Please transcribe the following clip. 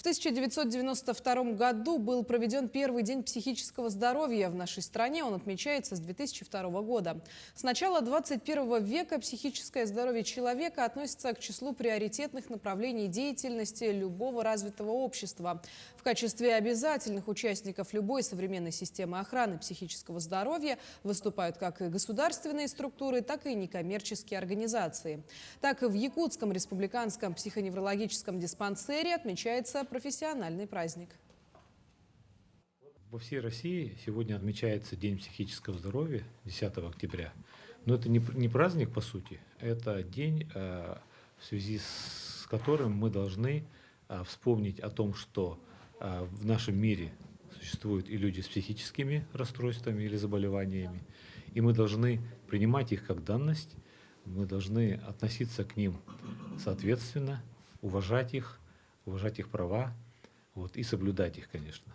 В 1992 году был проведен первый день психического здоровья в нашей стране. Он отмечается с 2002 года. С начала 21 века психическое здоровье человека относится к числу приоритетных направлений деятельности любого развитого общества. В качестве обязательных участников любой современной системы охраны психического здоровья выступают как и государственные структуры, так и некоммерческие организации. Так, в Якутском республиканском психоневрологическом диспансере отмечается профессиональный праздник. Во всей России сегодня отмечается День психического здоровья 10 октября. Но это не праздник, по сути, это день, в связи с которым мы должны вспомнить о том, что в нашем мире существуют и люди с психическими расстройствами или заболеваниями, и мы должны принимать их как данность, мы должны относиться к ним соответственно, уважать их права, и соблюдать их, конечно.